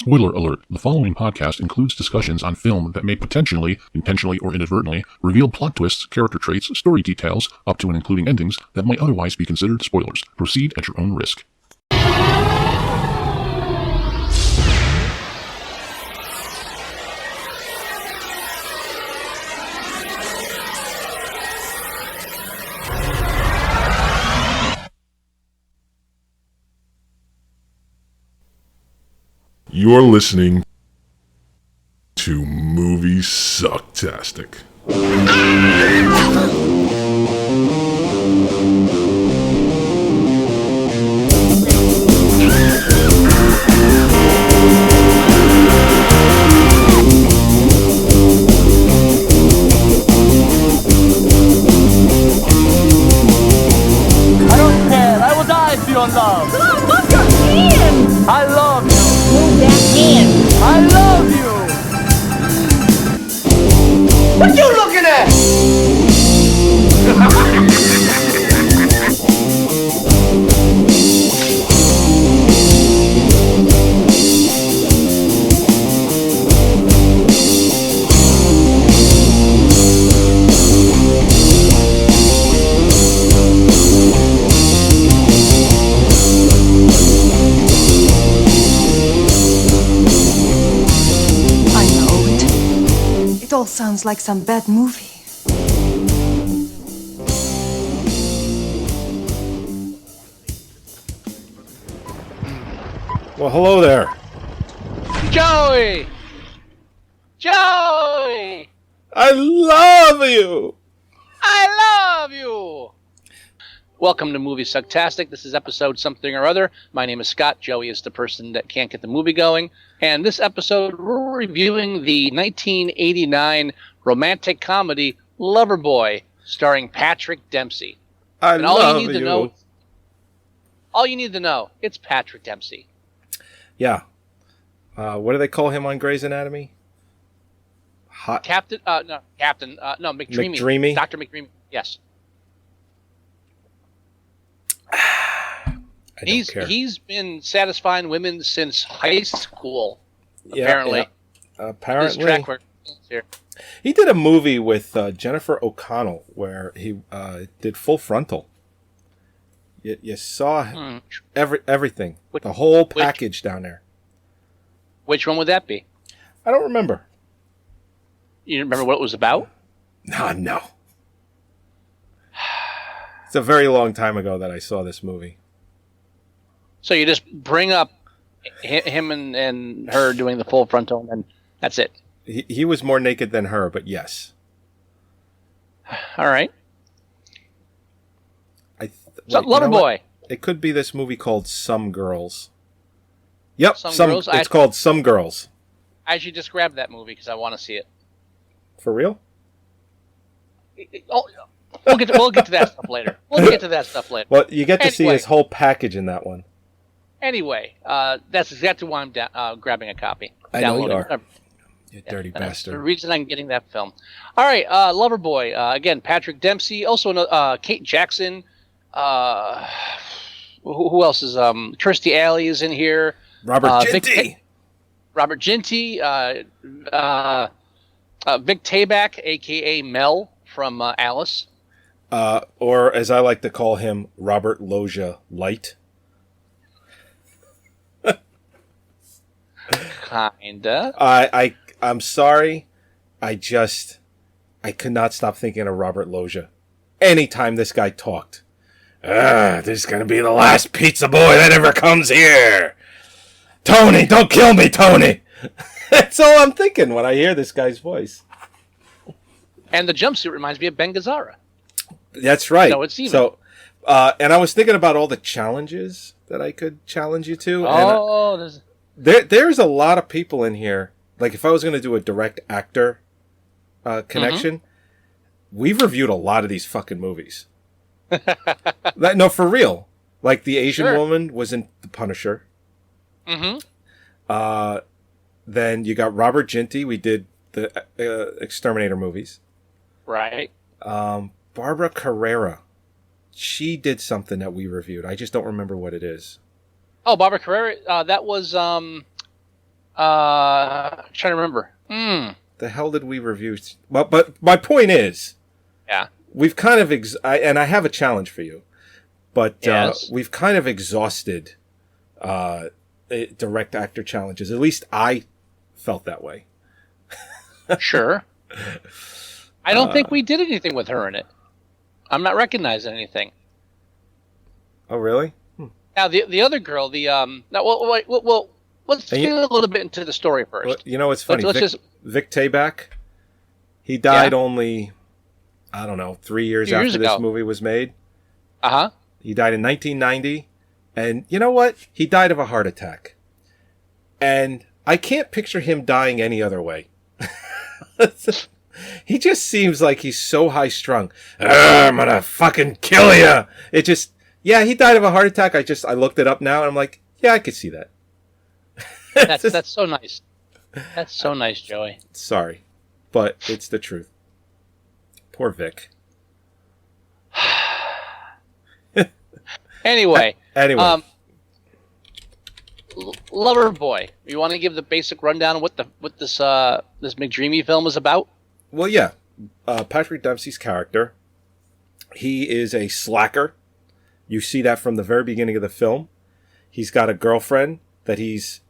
Spoiler alert, the following podcast includes discussions on film that may potentially, intentionally or inadvertently, reveal plot twists, character traits, story details, up to and including endings that might otherwise be considered spoilers. Proceed at your own risk. You're listening to Moviesucktastic. I don't care. I will die for your love. Come on, bump your hand! I love you. Move that hand! I love you. What you looking at? I know it. It all sounds like some bad movie. Well, hello there. Joey. Joey. I love you. I love you. Welcome to Moviesucktastic. This is episode something or other. My name is Scott. Joey is the person that can't get the movie going. And this episode, we're reviewing the 1989 romantic comedy Loverboy, starring Patrick Dempsey. I And love all you need you. to know, it's Patrick Dempsey. Yeah. What do they call him on Grey's Anatomy? Hot. McDreamy. McDreamy? Dr. McDreamy. Yes. I don't care. He's been satisfying women since high school. Yeah, Apparently. yeah. His Apparently. track record is here. He did a movie with Jennifer O'Connell where he did Full Frontal. You saw everything. The whole package down there. Which one would that be? I don't remember. You remember what it was about? No. It's a very long time ago that I saw this movie. So you just bring up him and her doing the full frontal, and then that's it. He was more naked than her, but yes. All right. So, Loverboy. It could be this movie called Some Girls. Yep, Some Girls? It's called Some Girls. I should just grab that movie because I want to see it. For real? Oh, we'll get to that stuff later. Well, you get to see Anyway. his whole package in that one. Anyway, that's exactly why I'm grabbing a copy. I know you Downloading. are. You dirty That's bastard. the reason I'm getting that film. All right, Loverboy. Again, Patrick Dempsey. Also, Kate Jackson. Who else is? Kirstie Alley is in here. Robert Ginty. Robert Ginty. Vic Tayback, a.k.a. Mel from Alice. Or, as I like to call him, Robert Loggia Light. Kinda. I'm sorry. I could not stop thinking of Robert Loggia. Anytime this guy talked. This is going to be the last pizza boy that ever comes here. Tony, don't kill me, Tony. That's all I'm thinking when I hear this guy's voice. And the jumpsuit reminds me of Ben Gazzara. That's right. So it's even. So, and I was thinking about all the challenges that I could challenge you to. Oh, There's a lot of people in here. Like, if I was going to do a direct actor connection, we've reviewed a lot of these fucking movies. No, for real. Like, the Asian woman was in The Punisher. Mm-hmm. Then you got Robert Ginty. We did the Exterminator movies. Right. Barbara Carrera. She did something that we reviewed. I just don't remember what it is. Oh, Barbara Carrera. That was Trying to remember. The hell did we review? Well, but my point is, Yeah. we've kind of and I have a challenge for you, but Yes. we've kind of exhausted direct actor challenges. At least I felt that way. Sure. I don't think we did anything with her in it. I'm not recognizing anything. Oh, really? Now the other girl, let's get a little bit into the story first. Well, you know what's funny? Let's Vic Tayback, he died only, I don't know, 3 years after this movie was made. Uh-huh. He died in 1990, and you know what? He died of a heart attack. And I can't picture him dying any other way. He just seems like he's so high-strung. I'm gonna fucking kill you! It just... Yeah, he died of a heart attack. I looked it up now, and I'm like, yeah, I could see that. That's so nice. That's so nice, Joey. Sorry, but it's the truth. Poor Vic. Anyway. Loverboy. You want to give the basic rundown of what this McDreamy film is about? Well, yeah. Patrick Dempsey's character, he is a slacker. You see that from the very beginning of the film. He's got a girlfriend that he's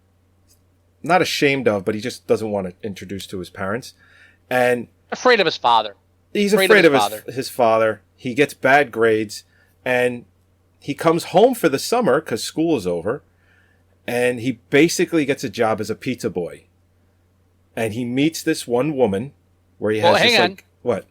not ashamed of, but he just doesn't want to introduce to his parents. And afraid of his father. He's afraid of his father. He gets bad grades, and he comes home for the summer because school is over, and he basically gets a job as a pizza boy. And he meets this one woman where he has hang on. What?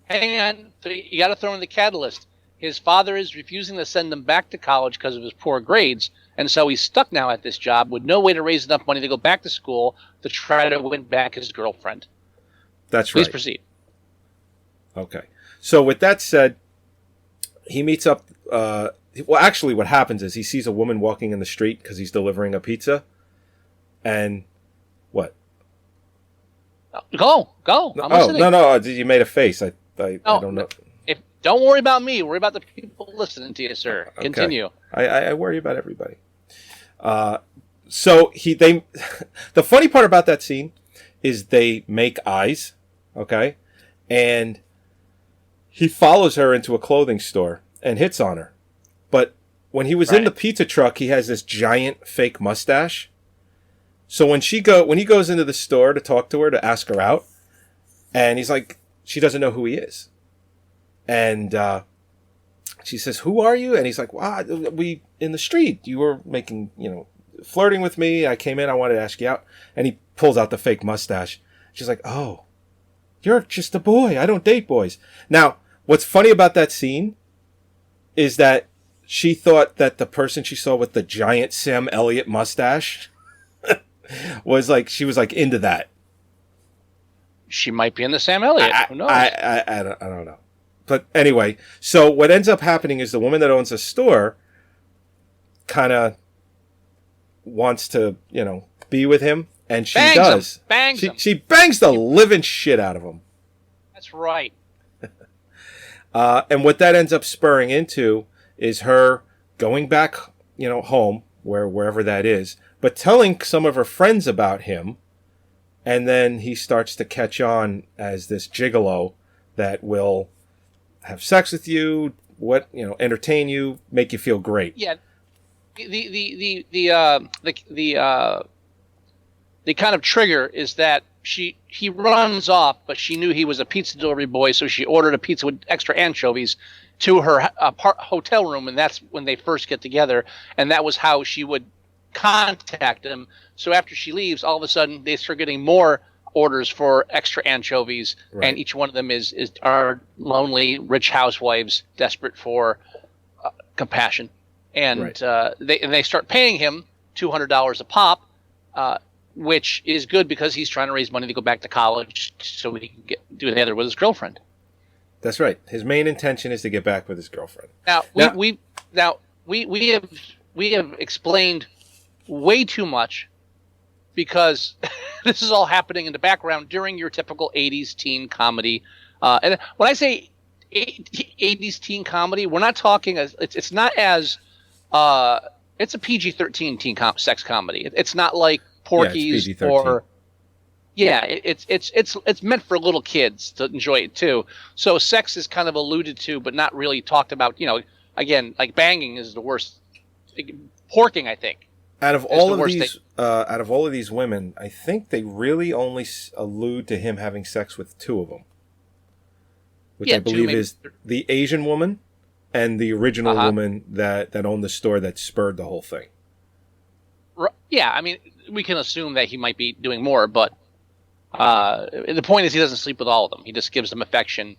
Hang on. You got to throw in the catalyst. His father is refusing to send him back to college because of his poor grades, and so he's stuck now at this job with no way to raise enough money to go back to school to try to win back his girlfriend. That's right. Please proceed. Okay. So with that said, he meets up... well, actually, what happens is he sees a woman walking in the street because he's delivering a pizza, and... What? Go. I'm listening. No, you made a face. I don't know. Don't worry about me. Worry about the people listening to you, sir. Okay. Continue. I worry about everybody. So the funny part about that scene is they make eyes, okay? And he follows her into a clothing store and hits on her. But when he was in the pizza truck, he has this giant fake mustache. So when he goes into the store to talk to her, to ask her out, and he's like, she doesn't know who he is. And she says, "Who are you?" And he's like, "Wow, we in the street. You were making, flirting with me. I came in. I wanted to ask you out." And he pulls out the fake mustache. She's like, "Oh, you're just a boy. I don't date boys." Now, what's funny about that scene is that she thought that the person she saw with the giant Sam Elliott mustache was into that. She might be in the Sam Elliott. Who knows? I don't know. But anyway, so what ends up happening is the woman that owns the store kind of wants to, be with him, and she does. Bangs him. She bangs the living shit out of him. That's right. And what that ends up spurring into is her going back, home, wherever that is, but telling some of her friends about him, and then he starts to catch on as this gigolo that will have sex with you, entertain you, make you feel great. Yeah, the kind of trigger is that he runs off, but she knew he was a pizza delivery boy, so she ordered a pizza with extra anchovies to her hotel room, and that's when they first get together, and that was how she would contact him. So after she leaves, all of a sudden they start getting more orders for extra anchovies, and each one of them are lonely rich housewives desperate for compassion, and they start paying him $200 a pop, which is good because he's trying to raise money to go back to college so he can do together with his girlfriend. That's right. His main intention is to get back with his girlfriend. Now we have explained way too much, because this is all happening in the background during your typical 80s teen comedy. And when I say 80s teen comedy, we're not talking it's not as it's a PG-13 teen sex comedy. It's not like Porky's PG-13. or it's meant for little kids to enjoy it too. So sex is kind of alluded to, but not really talked about. You know, again, like banging is the worst. Porking, I think. Out of all of these women, I think they really only allude to him having sex with two of them, which I believe is the Asian woman and the original woman that owned the store that spurred the whole thing. Yeah, I mean, we can assume that he might be doing more, but the point is he doesn't sleep with all of them. He just gives them affection,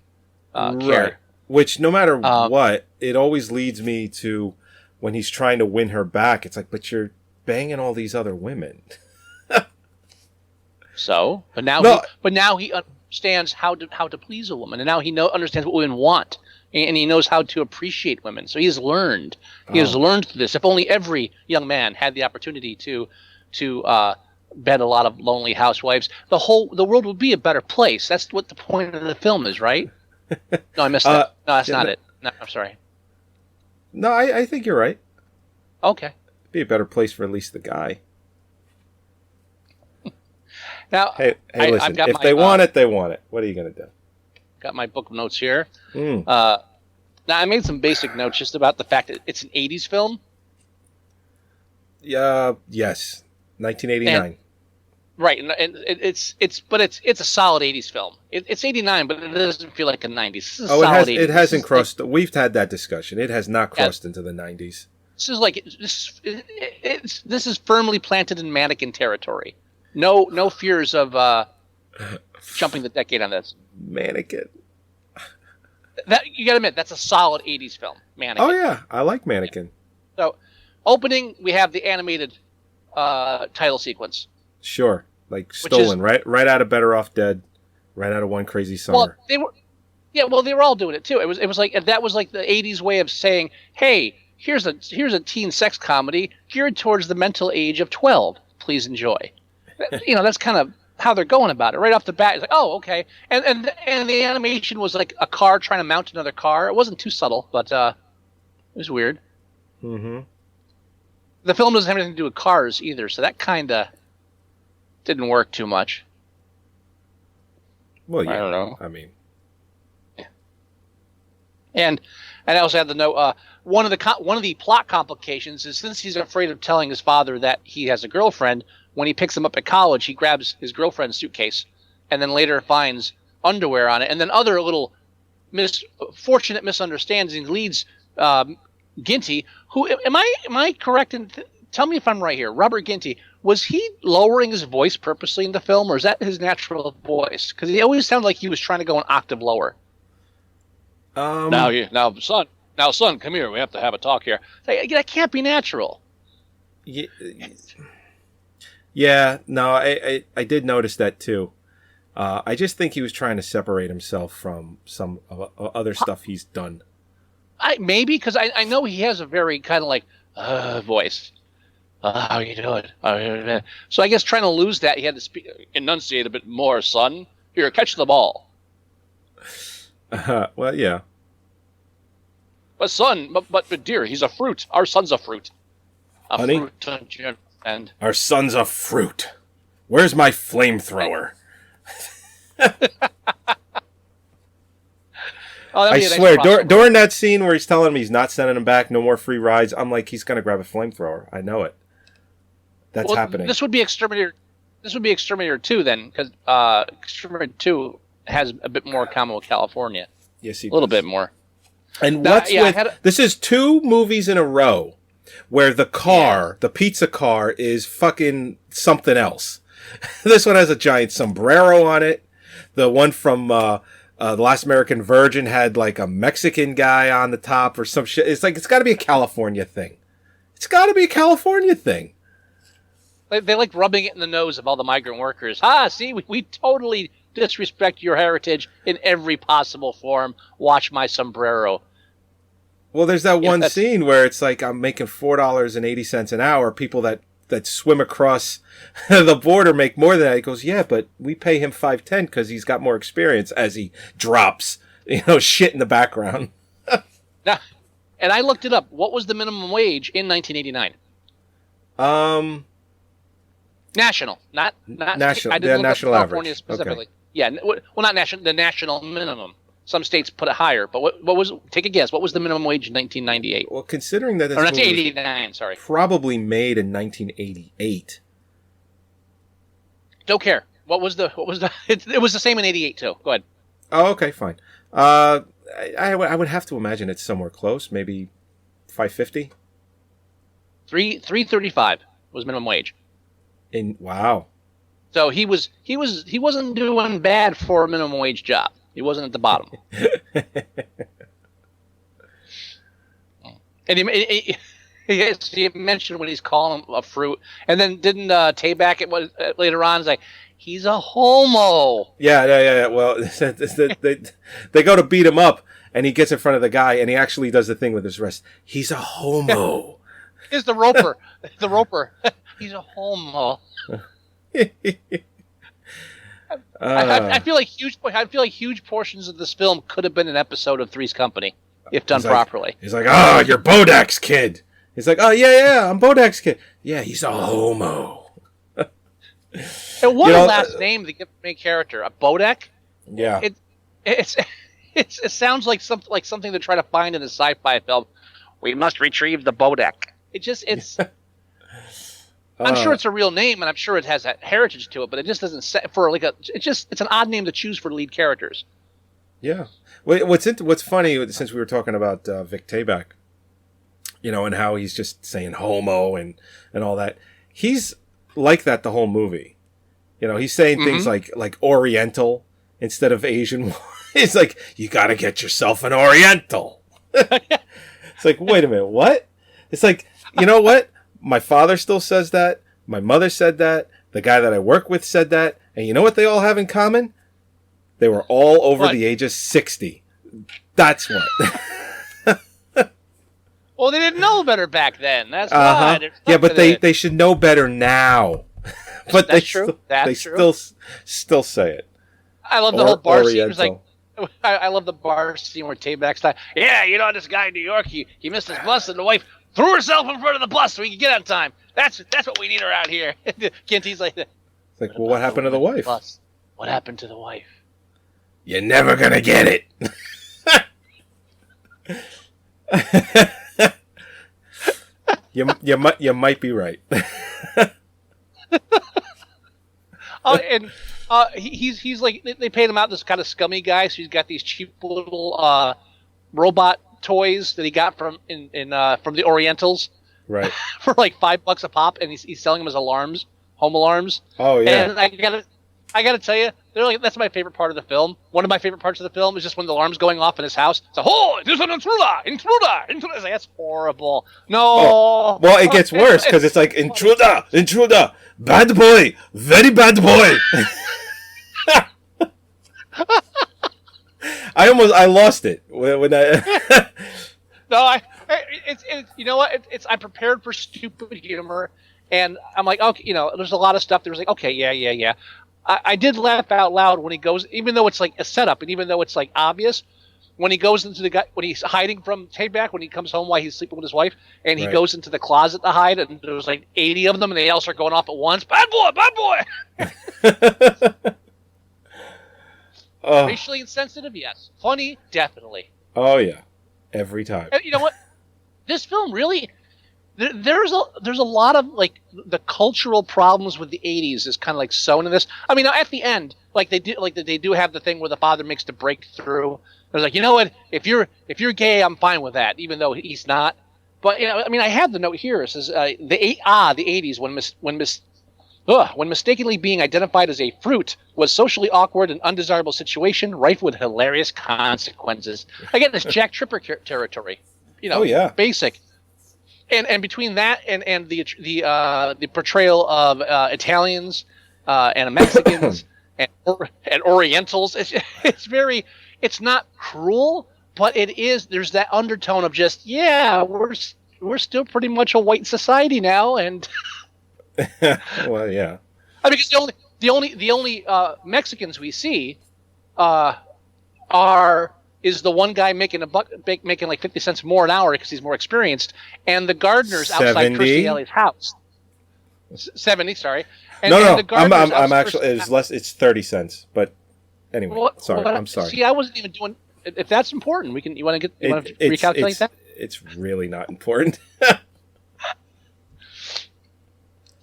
care. Which, no matter what, it always leads me to when he's trying to win her back. It's like, but you're banging all these other women. So, but now he understands how to please a woman, and now he understands what women want, and he knows how to appreciate women. So he has learned. He has learned this. If only every young man had the opportunity to bed a lot of lonely housewives, the world would be a better place. That's what the point of the film is, right? No, I missed that. No, that's not it. No, I'm sorry. No, I think you're right. Okay. It'd be a better place for at least the guy. Now, hey, listen. If they want it, they want it. What are you gonna do? Got my book of notes here. Now, I made some basic notes just about the fact that it's an '80s film. Yes, 1989. Right, and it's a solid '80s film. It's '89, but it doesn't feel like a '90s. It hasn't crossed. We've had that discussion. It has not crossed into the '90s. This is like this is firmly planted in mannequin territory. No fears of jumping the decade on this. Mannequin. That you got to admit, that's a solid '80s film. Mannequin. Oh yeah, I like Mannequin. So, opening we have the animated title sequence. Sure, like stolen, right out of Better Off Dead, right out of One Crazy Summer. Well, they were all doing it too. It was like that was like the '80s way of saying, "Hey, here's a teen sex comedy geared towards the mental age of 12. Please enjoy." That's kind of how they're going about it right off the bat. It's like, oh, okay, and the animation was like a car trying to mount another car. It wasn't too subtle, but it was weird. Mm-hmm. The film doesn't have anything to do with cars either, so that kind of didn't work too much. Well, yeah, I don't know. I mean, and I also had to know one of the plot complications is since he's afraid of telling his father that he has a girlfriend. When he picks him up at college, he grabs his girlfriend's suitcase, and then later finds underwear on it, and then other little fortunate misunderstandings leads Ginty, who am I correct in? Tell me if I'm right here. Robert Ginty, was he lowering his voice purposely in the film, or is that his natural voice? Because he always sounded like he was trying to go an octave lower. Now, son, come here. We have to have a talk here. That can't be natural. Yeah, no, I did notice that too. I just think he was trying to separate himself from some other stuff he's done. Maybe, because I know he has a very kind of like voice. How you doing? So I guess trying to lose that, he had to enunciate a bit more, son. Here, catch the ball. Well, yeah. But son, but dear, he's a fruit. Our son's a fruit. Honey? Fruit, don't you understand? Our son's a fruit. Where's my flamethrower? I swear, during that scene where he's telling him he's not sending him back, no more free rides, I'm like, he's going to grab a flamethrower. I know it. That's happening. This would be Exterminator 2 then, because Exterminator 2 has a bit more common with California. Yes, he does. A little bit more. And this is 2 movies in a row where the pizza car is fucking something else. This one has a giant sombrero on it. The one from The Last American Virgin had like a Mexican guy on the top or some shit. It's like, it's got to be a California thing. They like rubbing it in the nose of all the migrant workers. See, we totally disrespect your heritage in every possible form. Watch my sombrero. Well, there's that one scene where it's like, I'm making $4.80 an hour. People that swim across the border make more than that. He goes, yeah, but we pay him $5.10 because he's got more experience, as he drops, shit in the background. Now, and I looked it up. What was the minimum wage in 1989? National, not National. I didn't look national up California average. specifically. Okay. Yeah, well, not national. The national minimum. Some states put it higher, but what was? Take a guess. What was the minimum wage in 1998? Well, considering that this Or movie was 1989. Sorry. probably made in 1988. Don't care. What was the? It was the same in '88 too. Go ahead. Oh, okay, fine. I would have to imagine it's somewhere close, maybe 550. 335 was minimum wage. Wow. So he wasn't doing bad for a minimum wage job. He wasn't at the bottom. And he mentioned when he's calling him a fruit, and then didn't Tayback it later on? He's like, he's a homo. Yeah. Well, they go to beat him up, and he gets in front of the guy, and he actually does the thing with his wrist. He's a homo. He's the roper. The roper. He's a homo. I feel like huge portions of this film could have been an episode of Three's Company if done properly. He's like, "Oh, you're Bodak's kid." He's like, "Oh yeah, I'm Bodak's kid." Yeah, he's a homo. And what a last name to give the main character, a Bodak. Yeah, it sounds like something to try to find in a sci-fi film. We must retrieve the Bodak. It's. I'm sure it's a real name, and I'm sure it has that heritage to it, but it just doesn't set for it's an odd name to choose for lead characters. Yeah. What's funny, since we were talking about Vic Tayback, and how he's just saying homo and all that, he's like that the whole movie. He's saying things like Oriental instead of Asian. It's like, you got to get yourself an Oriental. It's like, wait a minute, what? It's like, you know what? My father still says that. My mother said that. The guy that I work with said that. And you know what they all have in common? They were all over the age of 60. That's what. Well, they didn't know better back then. That's why. Yeah, but they should know better now. But That's true. They still say it. I love the whole bar scene. It was like, I love the bar scene where Tayback's like, yeah, this guy in New York, he missed his bus, and the wife threw herself in front of the bus so he could get on time. That's what we need around here. Kenty's like, it's like, well, what happened to the wife? What happened to the wife? You're never gonna get it. you might be right. He's like, they paid him out, this kind of scummy guy, so he's got these cheap little robot toys that he got from the Orientals, right? For like $5 a pop, and he's selling them as home alarms. Oh yeah. And I gotta tell you, that's my favorite part of the film. One of my favorite parts of the film is just when the alarm's going off in his house. It's like, oh, there's an intruder. It's like, that's horrible. No. Oh, well, it gets worse because it's like, intruder, bad boy, very bad boy. I lost it when I. No, it's you know what? I'm prepared for stupid humor, and I'm like, okay, there's a lot of stuff. There was like, okay, yeah. I did laugh out loud when he goes, even though it's like a setup, and even though it's like obvious, when he goes into when he's hiding from Tayback, when he comes home while he's sleeping with his wife, and he goes into the closet to hide, and there's like 80 of them, and they all start going off at once. Bad boy. Racially insensitive, yes. Funny, definitely. Oh yeah, every time. And you know what? This film really, there's a lot of like the cultural problems with the '80s is kind of like sewn in this. I mean, at the end, they do have the thing where the father makes the breakthrough. There's like, you know what? If you're gay, I'm fine with that, even though he's not. But I have the note here. It says the '80s when mistakenly being identified as a fruit was socially awkward and undesirable situation, rife with hilarious consequences. Again, this Jack Tripper territory. Oh yeah, basic. And between that and the portrayal of Italians and Mexicans and Orientals, it's not cruel, but it is. There's that undertone of just we're still pretty much a white society now, and. Well, yeah. I mean, because the only Mexicans we see is the one guy making making like 50 cents more an hour because he's more experienced, and the gardeners outside Kirstie Alley's house. 70, sorry. And, No, and no, the Gardeners, I'm actually, it's less, it's 30 cents. But anyway, I'm sorry. See, I wasn't even doing, if that's important, you want to recalculate that? It's really not important.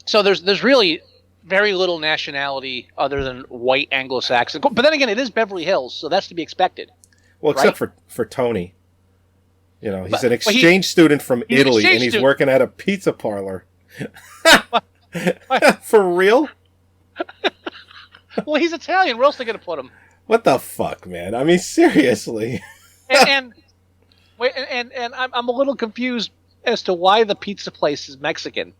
So there's really very little nationality other than white Anglo-Saxon. But then again, it is Beverly Hills, so that's to be expected. Well, except for Tony. You know, he's an exchange student from Italy, and he's working at a pizza parlor. For real? Well, he's Italian. Where else are they going to put him? What the fuck, man? I mean, seriously. and I'm a little confused as to why the pizza place is Mexican.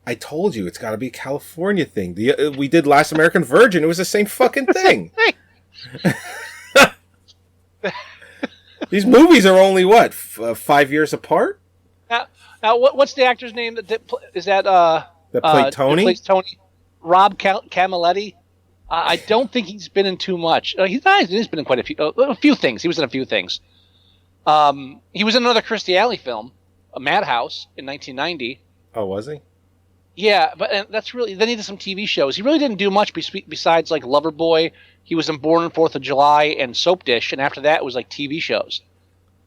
I told you, it's got to be a California thing. We did Last American Virgin. It was the same fucking thing. These movies are only, 5 years apart? Now what's the actor's name? That played Tony? That plays Tony? Rob Camilletti? I don't think he's been in too much. He's been in quite a few things. He was in a few things. He was in another Christy Alley film, A Madhouse, in 1990. Oh, was he? Yeah, but that's really. Then he did some TV shows. He really didn't do much besides like Loverboy. He was in Born on 4th of July and Soap Dish, and after that it was like TV shows.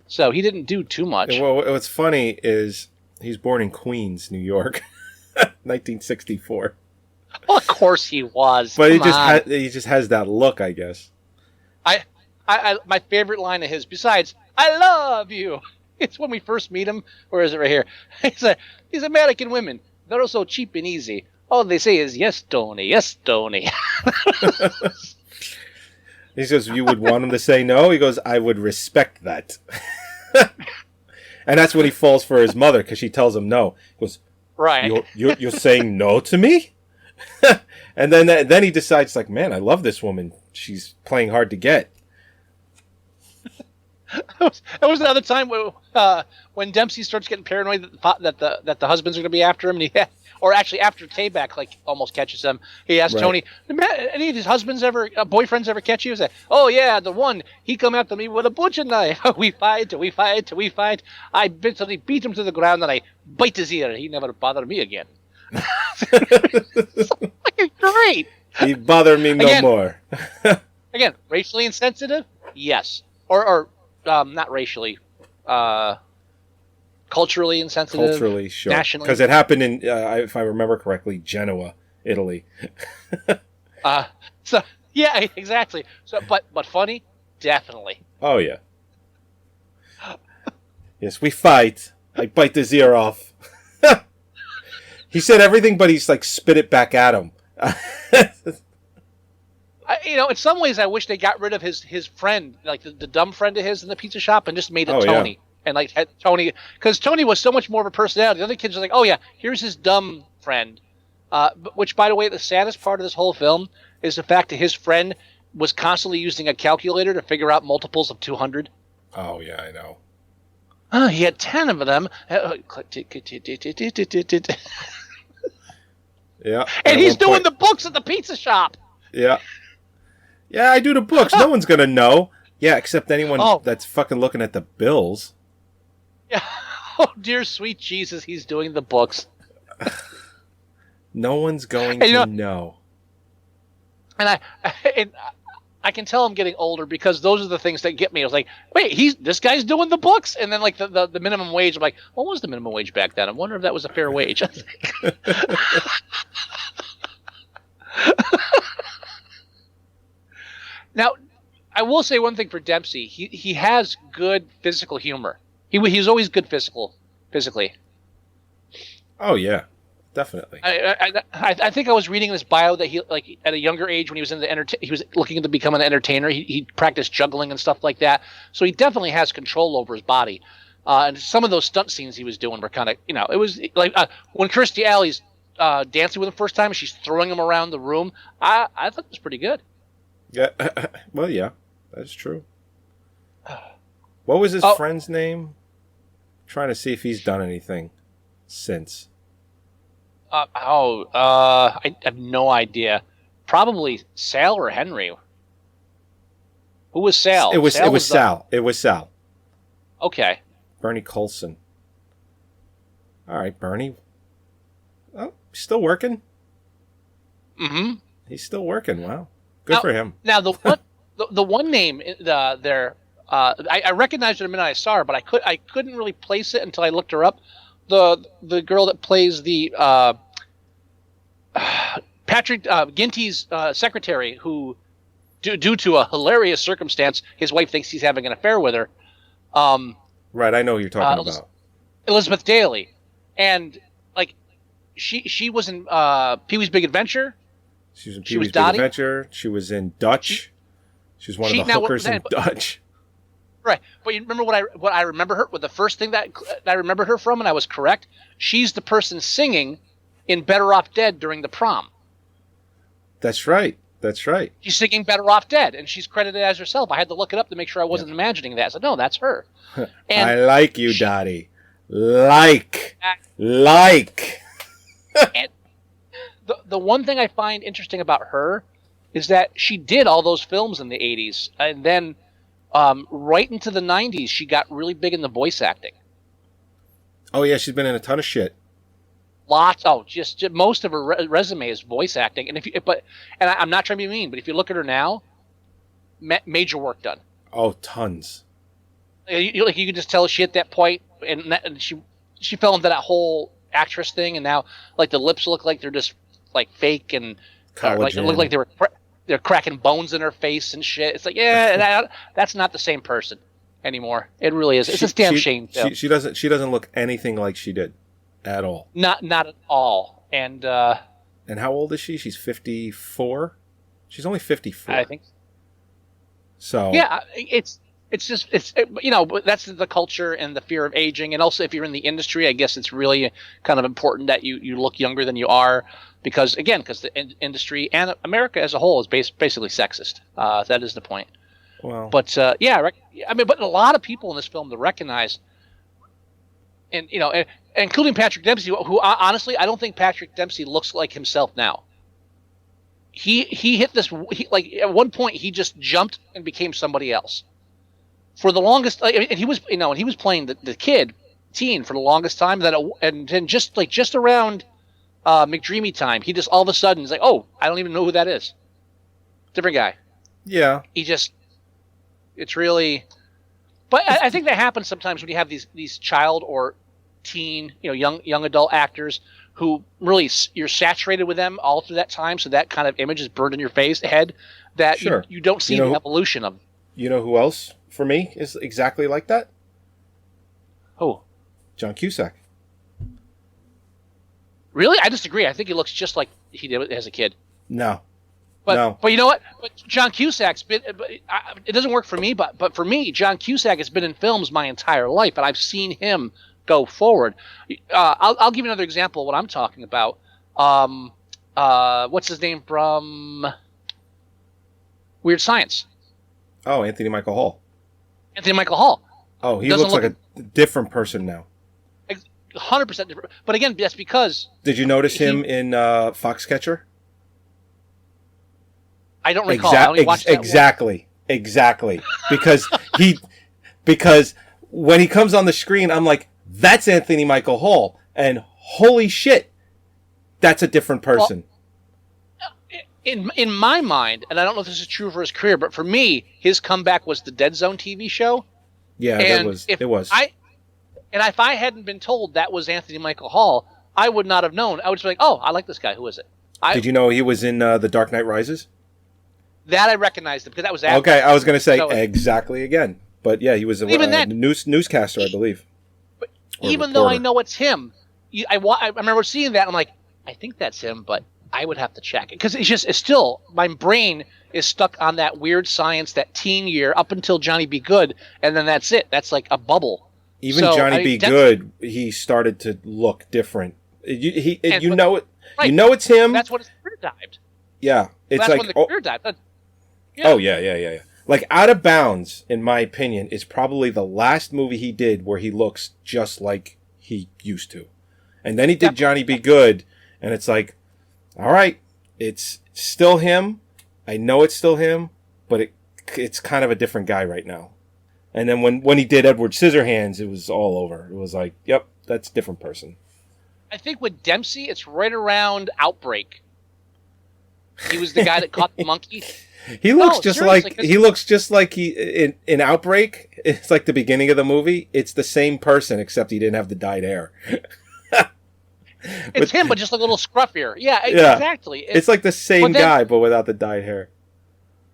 So he didn't do too much. Well, what's funny is he's born in Queens, New York, 1964. Well, of course he was. But he just has that look, I guess. I my favorite line of his, besides "I love you," it's when we first meet him. Where is it? Right here. These American women. They're all so cheap and easy. All they say is, yes, Tony, yes, Tony. He says, you would want him to say no? He goes, I would respect that. And that's when he falls for his mother, because she tells him no. He goes, right. You're saying no to me? And then he decides, like, man, I love this woman. She's playing hard to get. That was another time when Dempsey starts getting paranoid that the husbands are going to be after him, and or actually after Tayback almost catches him. He asks Tony, "Any of his boyfriends ever catch you?" He said, "Oh yeah, the one. He come after me with a butcher knife. we fight. I basically beat him to the ground, and I bite his ear. He never bothered me again." It's fucking great. He bothered me no more. Again, racially insensitive? Yes. Or not racially, culturally insensitive. Culturally, sure. Nationally. Because it happened in, if I remember correctly, Genoa, Italy. So yeah, exactly. So, but funny, definitely. Oh yeah. Yes, we fight. I bite his ear off. He said everything, but he's like spit it back at him. In some ways, I wish they got rid of his friend, like the dumb friend of his in the pizza shop, and just made it Tony. Yeah. And like had Tony, because Tony was so much more of a personality. The other kids are like, oh yeah, here's his dumb friend. Which, by the way, the saddest part of this whole film is the fact that his friend was constantly using a calculator to figure out multiples of 200. Oh yeah, I know. He had 10 of them. Yeah. And he's doing the books at the pizza shop. Yeah. Yeah, I do the books. No one's going to know. Yeah, except anyone that's fucking looking at the bills. Yeah. Oh, dear sweet Jesus, he's doing the books. No one's going to know. And I can tell I'm getting older because those are the things that get me. I was like, wait, this guy's doing the books? And then like the minimum wage, I'm like, what was the minimum wage back then? I wonder if that was a fair wage. Now, I will say one thing for Dempsey. He has good physical humor. He's always good physically. Oh yeah, definitely. I think I was reading in his bio that he, like, at a younger age when he was in he was looking to become an entertainer. He practiced juggling and stuff like that. So he definitely has control over his body. And some of those stunt scenes he was doing were kind of, it was like when Kirstie Alley's dancing with him first time and she's throwing him around the room. I thought it was pretty good. Yeah, well, yeah, that's true. What was his friend's name? Trying to see if he's done anything since. I have no idea. Probably Sal or Henry. Who was Sal? It was Sal. It was Sal. Okay. Bernie Colson. All right, Bernie. Oh, still working. Mm-hmm. He's still working. Wow. Good for him. Now, the one name there, I recognized her the minute I saw her, but I couldn't really place it until I looked her up. The girl that plays the Patrick Ginty's secretary, who due to a hilarious circumstance, his wife thinks he's having an affair with her. Right, I know who you're talking about. Elizabeth Daly, and like she was in Pee-wee's Big Adventure. She was in Pee-wee's Big Adventure. She was in Dutch. She was one of the hookers in Dutch. Right, but you remember what I remember her? What the first thing that I remembered her from, and I was correct. She's the person singing in Better Off Dead during the prom. That's right. That's right. She's singing Better Off Dead, and she's credited as herself. I had to look it up to make sure I wasn't imagining that. I said, no, that's her. And I like you, Dottie. Like. And the one thing I find interesting about her is that she did all those films in the 80s, and then right into the 90s, she got really big in the voice acting. Oh, yeah, she's been in a ton of shit. Lots. Oh, just most of her resume is voice acting, and I'm not trying to be mean, but if you look at her now, major work done. Oh, tons. You can just tell she hit that point, and she fell into that whole actress thing, and now like the lips look like they're just like fake, and like it looked like they're cracking bones in her face and shit. It's like, that's not the same person anymore. It really is. It's a damn shame. She doesn't look anything like she did. At all. Not at all. And how old is she? She's 54? She's only 54. I think. So. Yeah, it's that's the culture and the fear of aging. And also if you're in the industry, I guess it's really kind of important that you look younger than you are because the industry and America as a whole is basically sexist. That is the point. Well. But but a lot of people in this film to recognize and including Patrick Dempsey, who honestly, I don't think Patrick Dempsey looks like himself now. He hit this at one point he just jumped and became somebody else. For the longest, and he was playing the teen for the longest time. And then just around McDreamy time, he just all of a sudden is like, oh, I don't even know who that is. Different guy. Yeah. It's really, but I think that happens sometimes when you have these child or teen, young adult actors who really you're saturated with them all through that time, so that kind of image is burned in your head that sure. you don't see the evolution of. You know who else for me is exactly like that? Who? John Cusack. Really? I disagree. I think he looks just like he did as a kid. No. But you know what? But John Cusack's been. It doesn't work for me. But for me, John Cusack has been in films my entire life, and I've seen him go forward. I'll give you another example of what I'm talking about. What's his name from Weird Science? Oh, Anthony Michael Hall. Anthony Michael Hall. Oh, he looks like a different person now. 100% different. But again, that's because. Did you notice him in Foxcatcher? I don't recall. I only watched that exactly. Because when he comes on the screen, I'm like, that's Anthony Michael Hall, and holy shit, that's a different person. Well, in my mind, and I don't know if this is true for his career, but for me, his comeback was the Dead Zone TV show. Yeah, it was. And if I hadn't been told that was Anthony Michael Hall, I would not have known. I would just be like, oh, I like this guy. Who is it? Did you know he was in The Dark Knight Rises? That I recognized him because that was after. Okay, I was going to say exactly again. But yeah, he was a newscaster, I believe. But even though I know it's him, I remember seeing that. And I'm like, I think that's him, but I would have to check it because it's still my brain is stuck on that Weird Science, that teen year up until Johnny Be Good, and then that's it. That's like a bubble. Even Johnny Be Good, he started to look different. You know it's him. That's when his career dived. Yeah, that's when the career dived. Yeah. Oh yeah. Like Out of Bounds, in my opinion, is probably the last movie he did where he looks just like he used to. And then he did Johnny Be Good, and it's like, all right, it's still him. I know it's still him, but it's kind of a different guy right now. And then when he did Edward Scissorhands, it was all over. It was like, yep, that's a different person. I think with Dempsey, it's right around Outbreak. He was the guy that caught the monkey. He looks just like he in Outbreak. It's like the beginning of the movie. It's the same person except he didn't have the dyed hair. It's him, but just a little scruffier. Yeah, exactly. It's like the same guy, but without the dyed hair.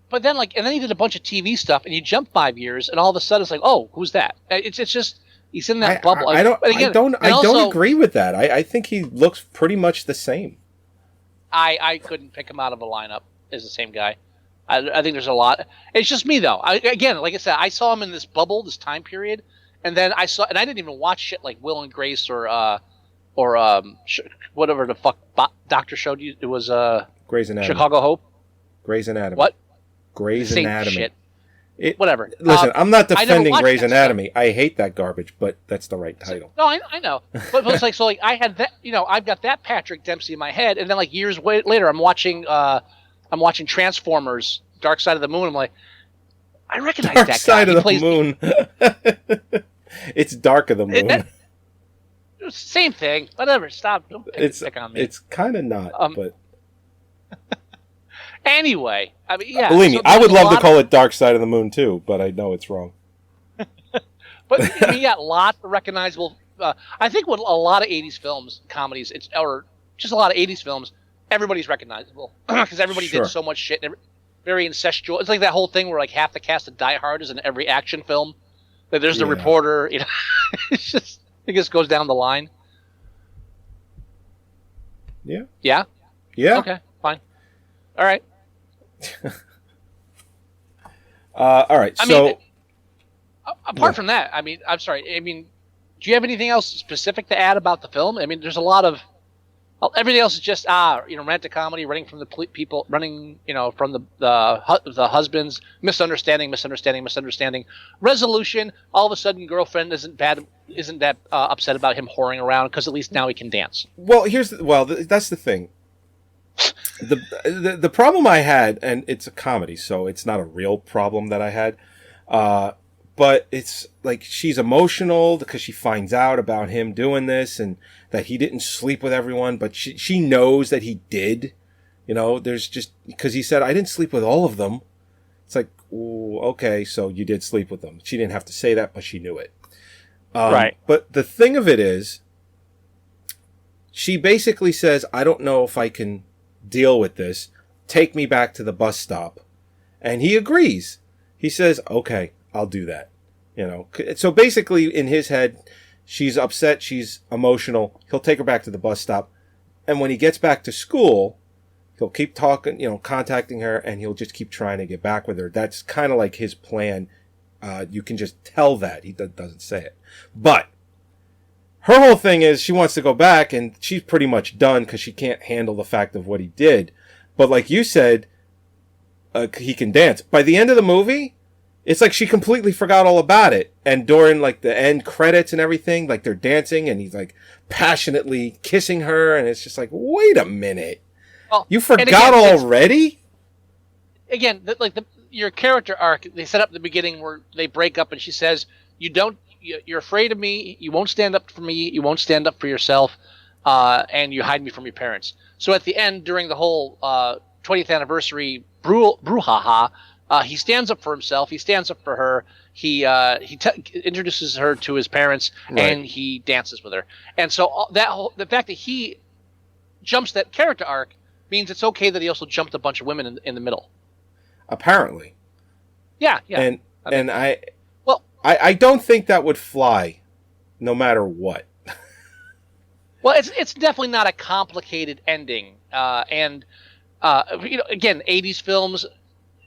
But then, and then he did a bunch of TV stuff, and you jump 5 years, and all of a sudden it's like, oh, who's that? It's just he's in that bubble. I don't agree with that. I think he looks pretty much the same. I couldn't pick him out of a lineup as the same guy. I think there's a lot. It's just me though. Again, like I said, I saw him in this bubble, this time period, and then I didn't even watch shit like Will and Grace or whatever the fuck Doctor showed you. It was Grey's Anatomy. Chicago Hope. Grey's Anatomy. What? Grey's Anatomy. Shit. Whatever. Listen, I'm not defending Grey's Anatomy. Stuff. I hate that garbage, but that's the right title. No, I know. But it's like I had that. I've got that Patrick Dempsey in my head, and then years later, I'm watching Transformers: Dark Side of the Moon. I'm like, I recognize that guy. Dark Side of the Moon. It's Dark of the Moon. Same thing. Whatever. Stop. Don't pick on me. It's kind of not, but. Anyway, I mean, yeah. Believe me, I would love to call it Dark Side of the Moon too, but I know it's wrong. But we got lots of recognizable. I think with a lot of '80s films, comedies, or just a lot of '80s films, everybody's recognizable because everybody did so much shit. Very incestual. It's like that whole thing where half the cast of Die Hard is in every action film. That there's the reporter. It's just it just goes down the line. Yeah. Yeah. Yeah. Okay. Fine. All right. All right. Apart from that, I mean, I'm sorry. I mean, do you have anything else specific to add about the film? I mean, there's a lot of everything else is just romantic comedy, running from the people, running from the husband's misunderstanding, resolution. All of a sudden, girlfriend isn't that upset about him whoring around because at least now he can dance. Well, that's the thing. The problem I had, and it's a comedy, so it's not a real problem that I had, but it's like she's emotional because she finds out about him doing this and that he didn't sleep with everyone, but she knows that he did. There's just because he said, I didn't sleep with all of them. It's like, ooh, okay, so you did sleep with them. She didn't have to say that, but she knew it. Right. But the thing of it is, she basically says, I don't know if I can deal with this. Take me back to the bus stop. And he agrees. He says, okay, I'll do that. So basically in his head, she's upset. She's emotional. He'll take her back to the bus stop. And when he gets back to school, he'll keep talking, contacting her, and he'll just keep trying to get back with her. That's kind of like his plan. You can just tell that. He doesn't say it. But her whole thing is she wants to go back, and she's pretty much done because she can't handle the fact of what he did. But like you said, he can dance. By the end of the movie, it's like she completely forgot all about it. And during the end credits and everything, they're dancing, and he's passionately kissing her, and it's just like, wait a minute, you forgot already? Again, your character arc, they set up at the beginning where they break up, and she says, you're afraid of me, you won't stand up for me, you won't stand up for yourself, and you hide me from your parents. So at the end, during the whole 20th anniversary brouhaha, he stands up for himself, he stands up for her, he introduces her to his parents, and he dances with her. And so the fact that he jumps that character arc means it's okay that he also jumped a bunch of women in the middle. Apparently. Yeah. And I don't think that would fly, no matter what. Well, it's definitely not a complicated ending, and again, '80s films,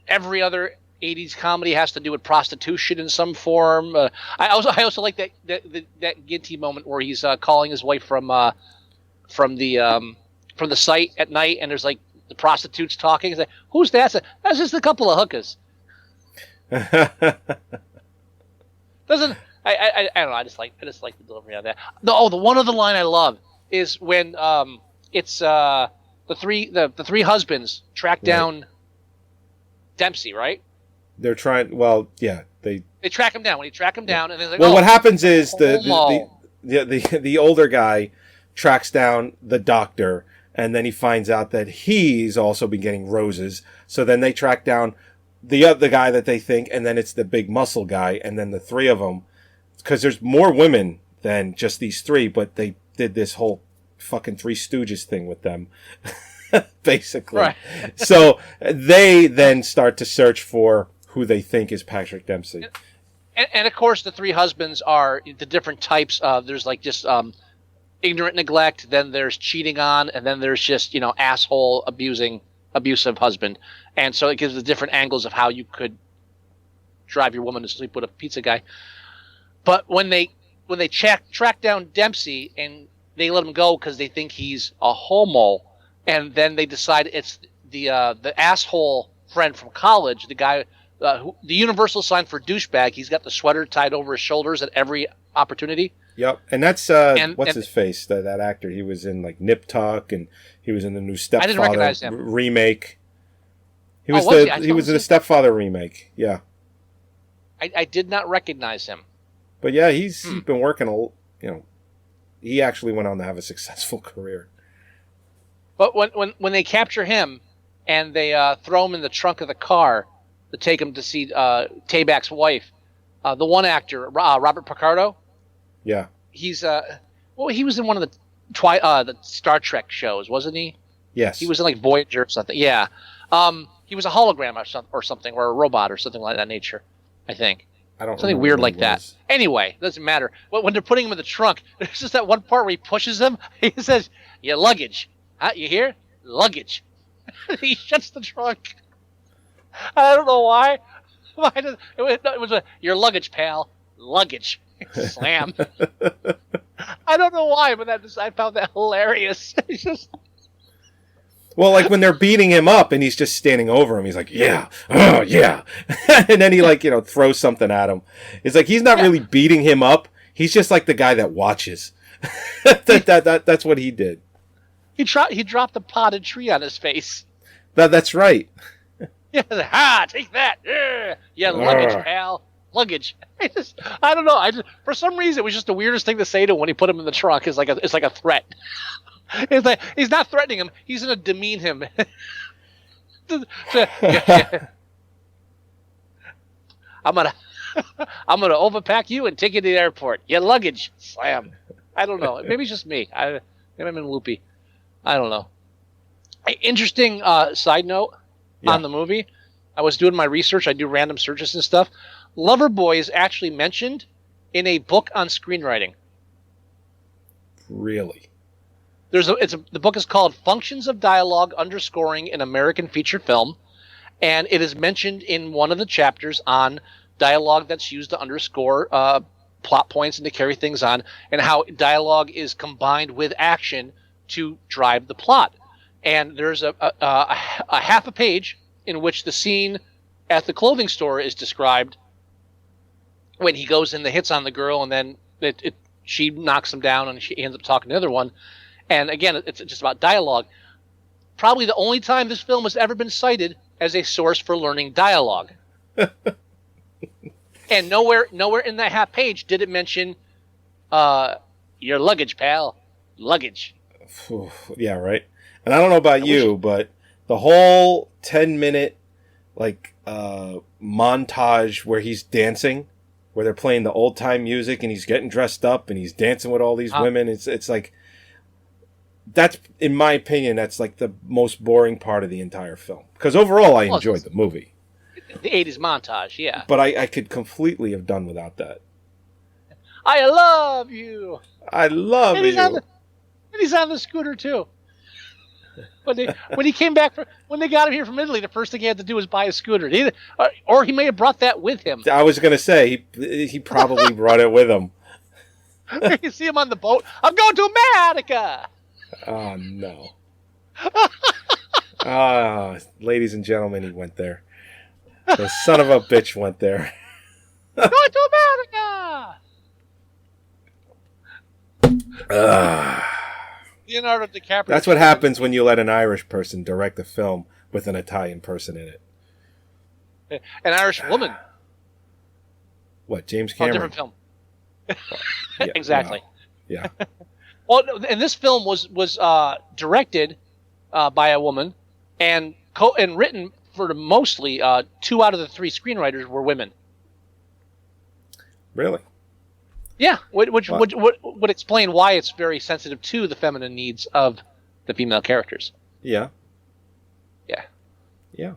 every other '80s comedy has to do with prostitution in some form. I also like that Ginty moment where he's calling his wife from the site at night, and there's the prostitutes talking. He's like, "Who's that?" That's just a couple of hookers. Doesn't I don't know. I just like the delivery on that. The one other line I love is when it's the three husbands track down Dempsey, right? They're trying. Well, yeah, they track him down. When you track him down, and they're like, what happens is the older guy tracks down the doctor, And then he finds out that he's also been getting roses. So then they track down the other guy that they think, and then it's the big muscle guy, and then the three of them, because there's more women than just these three, but they did this whole fucking Three Stooges thing with them, basically. Right. So they then start to search for who they think is Patrick Dempsey. And of course, the three husbands are the different types of. There's like just ignorant neglect. Then there's cheating on, and then there's just asshole abusive husband. And so it gives the different angles of how you could drive your woman to sleep with a pizza guy. But when they track down Dempsey and they let him go because they think he's a homo, and then they decide it's the asshole friend from college, the guy. The universal sign for douchebag. He's got the sweater tied over his shoulders at every opportunity. Yep, and that's his face? That actor. He was in like Nip Tuck, and he was in the new Stepfather I didn't recognize him. remake. He was he was in the Stepfather remake. Yeah, I did not recognize him. But yeah, he's been working. He actually went on to have a successful career. But when they capture him and they throw him in the trunk of the car to take him to see Tabak's wife, the one actor, Robert Picardo. Yeah. He's he was in one of the Star Trek shows, wasn't he? Yes. He was in like Voyager or something. Yeah. He was a hologram or something, or a robot or something like that nature, I think. I don't something weird like that. Anyway, doesn't matter. When they're putting him in the trunk, there's just that one part where he pushes him. He says, "Your luggage, huh? You hear? Luggage." He shuts the trunk. I don't know why. It was your luggage, pal. Luggage. Slam. I don't know why, but I found that hilarious. It's just. Well, like when they're beating him up and he's just standing over him, he's like, "Yeah, oh yeah," and then he throws something at him. It's like he's not really beating him up. He's just like the guy that watches. That's what he did. He dropped the potted tree on his face. That's right. Yeah, take that. Yeah, luggage, pal. Luggage. I don't know. For some reason, it was just the weirdest thing to say to him when he put him in the trunk. It's like a threat. It's like he's not threatening him. He's going to demean him. I'm gonna overpack you and take you to the airport. Your luggage. Slam. I don't know. Maybe it's just me. Maybe I'm in loopy. I don't know. Interesting side note on the movie. I was doing my research. I do random searches and stuff. Loverboy is actually mentioned in a book on screenwriting. Really? The book is called Functions of Dialogue Underscoring in American Feature Film, and it is mentioned in one of the chapters on dialogue that's used to underscore plot points and to carry things on, and how dialogue is combined with action to drive the plot. And there's a half a page in which the scene at the clothing store is described when he goes in and hits on the girl, and then she knocks him down, and she ends up talking to the other one. And again, it's just about dialogue. Probably the only time this film has ever been cited as a source for learning dialogue. And nowhere in that half page did it mention your luggage, pal. Luggage. Yeah, right. And I don't know about you, but the whole 10-minute montage where he's dancing, where they're playing the old time music and he's getting dressed up and he's dancing with all these women, it's like, that's, in my opinion, that's like the most boring part of the entire film. Because overall, I enjoyed the movie. The 80s montage, yeah. But I could completely have done without that. I love you. I love you. And he's on the scooter too. When he came back, when they got him here from Italy, the first thing he had to do was buy a scooter. Or he may have brought that with him. I was going to say, he probably brought it with him. You see him on the boat. I'm going to America. Oh, no. Ladies and gentlemen, he went there. The son of a bitch went there. Going to America. Leonardo DiCaprio. That's what happens when you let an Irish person direct a film with an Italian person in it. An Irish woman. What, James Cameron? Different film. Yeah, exactly. Wow. Yeah. Well, and this film was directed by a woman, and written for mostly 2 out of the 3 screenwriters were women. Really? Yeah, which would explain why it's very sensitive to the feminine needs of the female characters. Yeah. Yeah. Yeah.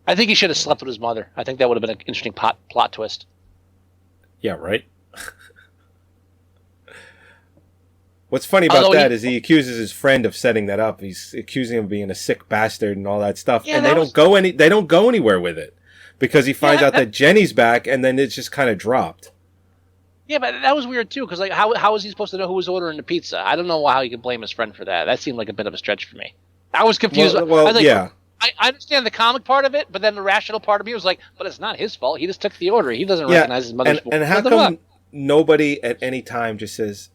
I think he should have slept with his mother. I think that would have been an interesting plot twist. Yeah, right? What's funny about that is he accuses his friend of setting that up. He's accusing him of being a sick bastard and all that stuff. Yeah, and they don't go anywhere with it. Because he finds out that Jenny's back, and then it's just kind of dropped. Yeah, but that was weird too, because like, how was he supposed to know who was ordering the pizza? I don't know how he could blame his friend for that. That seemed like a bit of a stretch for me. I was confused. Well, I was like, yeah. I understand the comic part of it, but then the rational part of me was like, but it's not his fault. He just took the order. He doesn't recognize his mother's voice. And how come nobody at any time just says,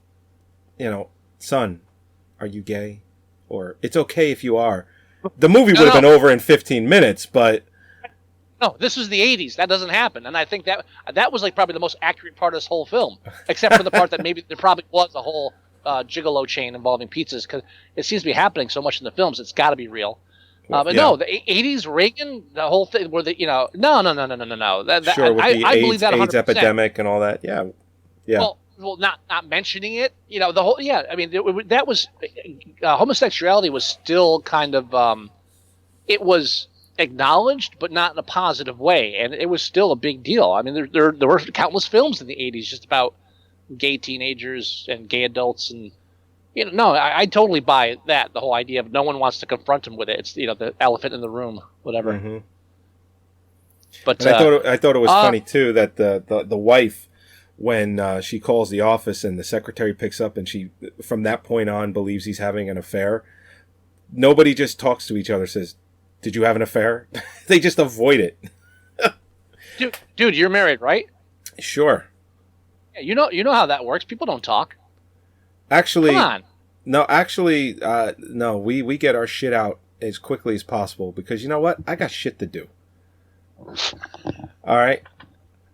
son, are you gay? Or it's okay if you are. The movie would have been over in 15 minutes, but... No, this was the 80s. That doesn't happen. And I think that was like probably the most accurate part of this whole film, except for the part that maybe there probably was a whole gigolo chain involving pizzas, because it seems to be happening so much in the films. It's got to be real. But no, the 80s, Reagan, the whole thing, where no. Sure, with the I believe that 100%. AIDS epidemic and all that. Yeah. Well, not mentioning it, the whole, I mean, that was, homosexuality was still kind of, it was acknowledged, but not in a positive way, and it was still a big deal. I mean, there were countless films in the 80s just about gay teenagers and gay adults, and, I totally buy that, the whole idea of no one wants to confront him with it. It's, the elephant in the room, whatever. Mm-hmm. But I thought it was funny, too, that the wife, when she calls the office and the secretary picks up and she, from that point on, believes he's having an affair, nobody just talks to each other, says, did you have an affair? They just avoid it. Dude, you're married, right? Sure. Yeah, you know how that works. People don't talk. Actually, come on. No, actually, no. We get our shit out as quickly as possible because you know what? I got shit to do. All right.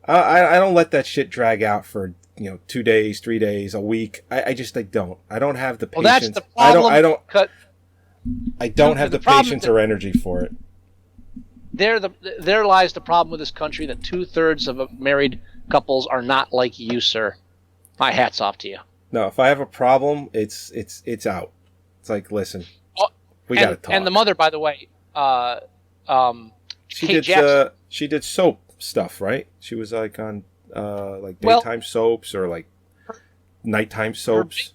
I don't let that shit drag out for 2 days, 3 days, a week. I don't. I don't have the patience. Well, that's the problem. I don't have the patience or energy for it. There lies the problem with this country, that 2/3 of married couples are not like you, sir. My hat's off to you. No, if I have a problem, it's out. It's like, listen, we got to talk. And the mother, by the way, she did soap stuff, right? She was like on daytime soaps or like nighttime soaps.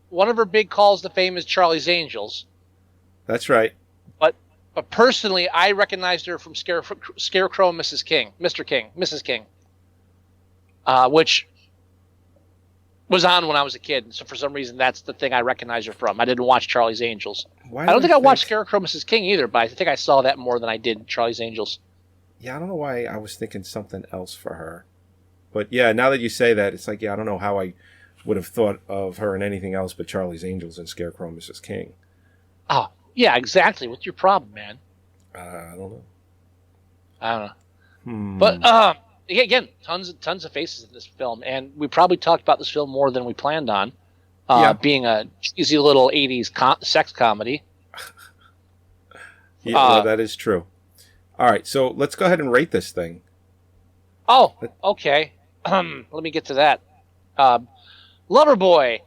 One of her big calls to fame is Charlie's Angels. That's right. But personally, I recognized her from Scarecrow and Mrs. King, which was on when I was a kid. So for some reason, that's the thing I recognize her from. I didn't watch Charlie's Angels. I don't think I watched Scarecrow, Mrs. King either, but I think I saw that more than I did Charlie's Angels. Yeah, I don't know why I was thinking something else for her. But yeah, now that you say that, it's like, I don't know how I would have thought of her in anything else but Charlie's Angels and Scarecrow and Mrs. King. Oh, yeah, exactly. What's your problem, man? I don't know. But again, tons of faces in this film, and we probably talked about this film more than we planned on, being a cheesy little 80s sex comedy. Yeah, that is true. All right, so let's go ahead and rate this thing. Oh, okay. Let me get to that. Loverboy,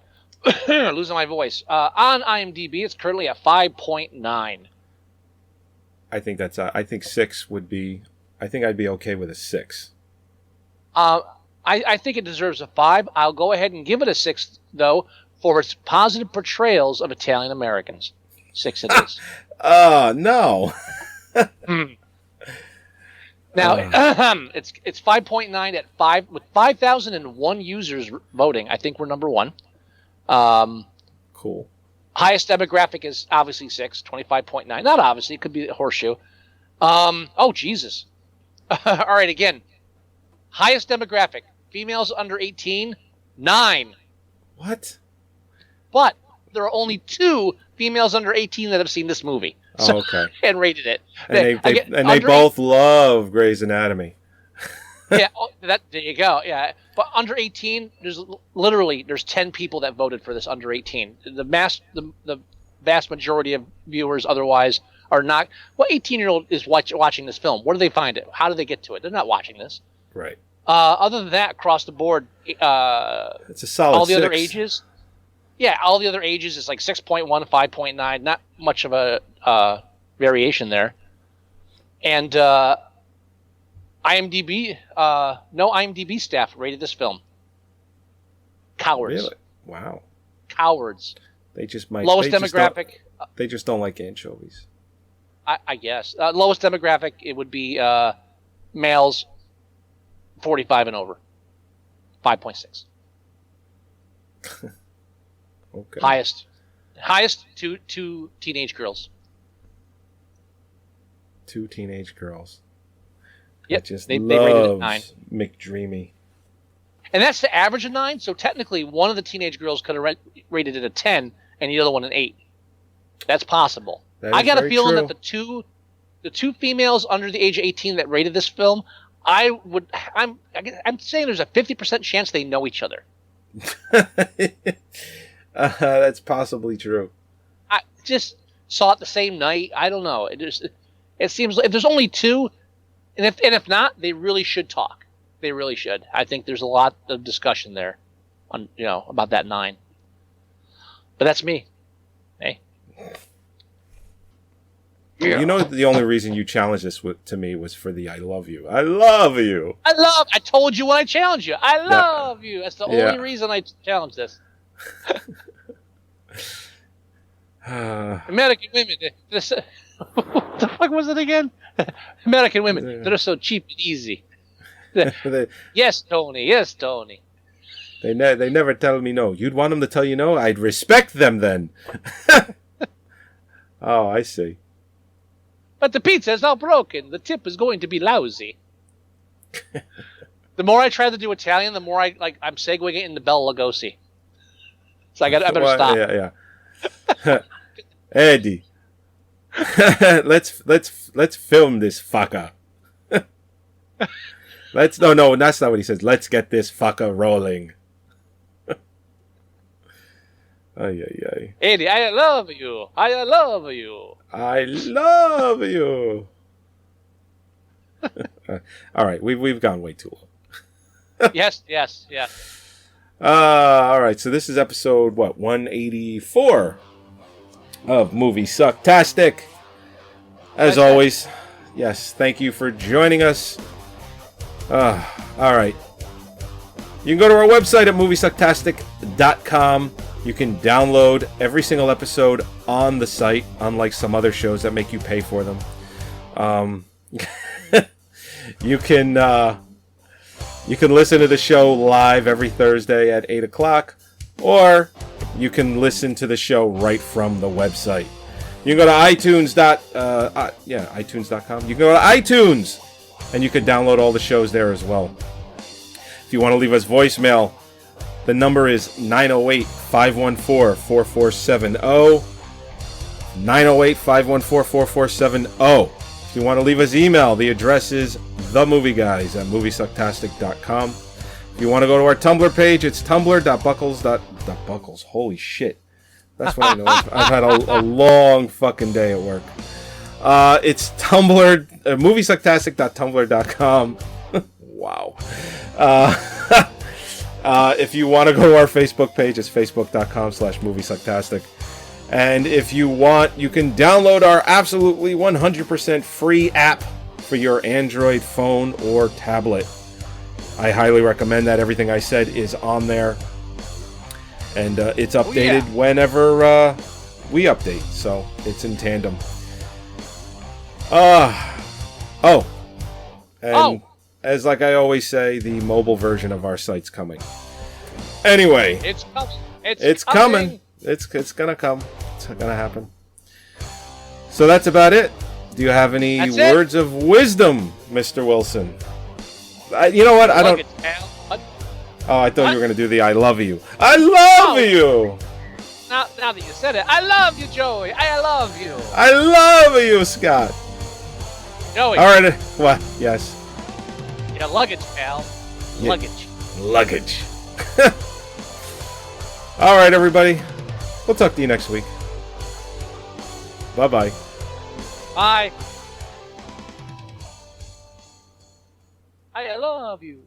losing my voice. On IMDb, it's currently at 5.9. I think that's. I think 6 would be. I think I'd be okay with a 6. I think it deserves a 5. I'll go ahead and give it a 6, though, for its positive portrayals of Italian Americans. 6 it is. No. Now, it's 5.9 at 5 with 5,001 users voting. I think we're number 1. Cool. Highest demographic is obviously 6, 25.9. Not obviously, it could be a horseshoe. Oh Jesus! All right, again. Highest demographic: females under 18, 9. What? But there are only 2 females under 18 that have seen this movie. Okay. And rated it. And they both love Grey's Anatomy. Yeah, there you go. Yeah, but under 18, there's 10 people that voted for this under 18. The vast majority of viewers otherwise are not. What 18-year-old is watching this film? Where do they find it? How do they get to it? They're not watching this. Right. Other than that, across the board, It's a solid all the 6. other ages. Yeah, all the other ages is like 6.1, 5.9. Not much of a variation there. And IMDb, no IMDb staff rated this film. Cowards. Really? Wow. Cowards. They just might. Lowest demographic. They just don't like anchovies. I guess. Lowest demographic, it would be males 45 and over. 5.6. Okay. Highest two teenage girls. 2 teenage girls. Yep, Just they rated it 9. McDreamy. And that's the average of 9, so technically one of the teenage girls could have rated it a 10 and the other one an 8. That's possible. I got a feeling that the two females under the age of 18 that rated this film, I'm saying there's a 50% chance they know each other. That's possibly true. I just saw it the same night. I don't know. It seems like if there's only 2, and if not, they really should talk. They really should. I think there's a lot of discussion there, on about that 9. But that's me. Hey. Yeah. You know, the only reason you challenged this to me was for the "I love you." I love you. I told you when I challenged you. I love you. That's the only reason I challenged this. American women. What the fuck was it again? American women. They're so cheap and easy. Yes, Tony. Yes, Tony. They never tell me no. You'd want them to tell you no? I'd respect them then. Oh, I see. But the pizza is now broken. The tip is going to be lousy. The more I try to do Italian, the more I'm segueing it into Bela Lugosi. So I better stop. Yeah. Eddie, let's film this fucker. No, that's not what he says. Let's get this fucker rolling. Ay. Eddie, I love you. I love you. I love you. All right, we've gone way too long. Yes. All right, so this is episode 184 of Moviesucktastic. As always, yes, thank you for joining us. All right, you can go to our website at Moviesucktastic.com. You can download every single episode on the site, unlike some other shows that make you pay for them. You can listen to the show live every Thursday at 8 o'clock, or you can listen to the show right from the website. You can go to iTunes.com. You can go to iTunes, and you can download all the shows there as well. If you want to leave us voicemail, the number is 908-514-4470. 908-514-4470. If you want to leave us email, the address is themovieguys@moviesucktastic.com. If you want to go to our Tumblr page, it's tumblr.buckles. Holy shit. That's what I know. I've had a long fucking day at work. It's Tumblr, moviesucktastic.tumblr.com. Wow. If you want to go to our Facebook page, it's facebook.com/moviesucktastic. And if you want, you can download our absolutely 100% free app for your Android phone or tablet. I highly recommend that. Everything I said is on there. And it's updated whenever we update. So it's in tandem. As like I always say, the mobile version of our site's coming. Anyway, it's coming. It's coming. It's gonna come. It's gonna happen. So that's about it. Do you have any words of wisdom, Mr. Wilson? You know what? I don't. Oh, I thought you were gonna do the "I love you." I love you. Now that you said it, I love you, Joey. I love you. I love you, Scott. Joey. All right. What? Yes. Yeah, luggage, pal. Yeah. Luggage. Luggage. All right, everybody. We'll talk to you next week. Bye-bye. Bye. I love you.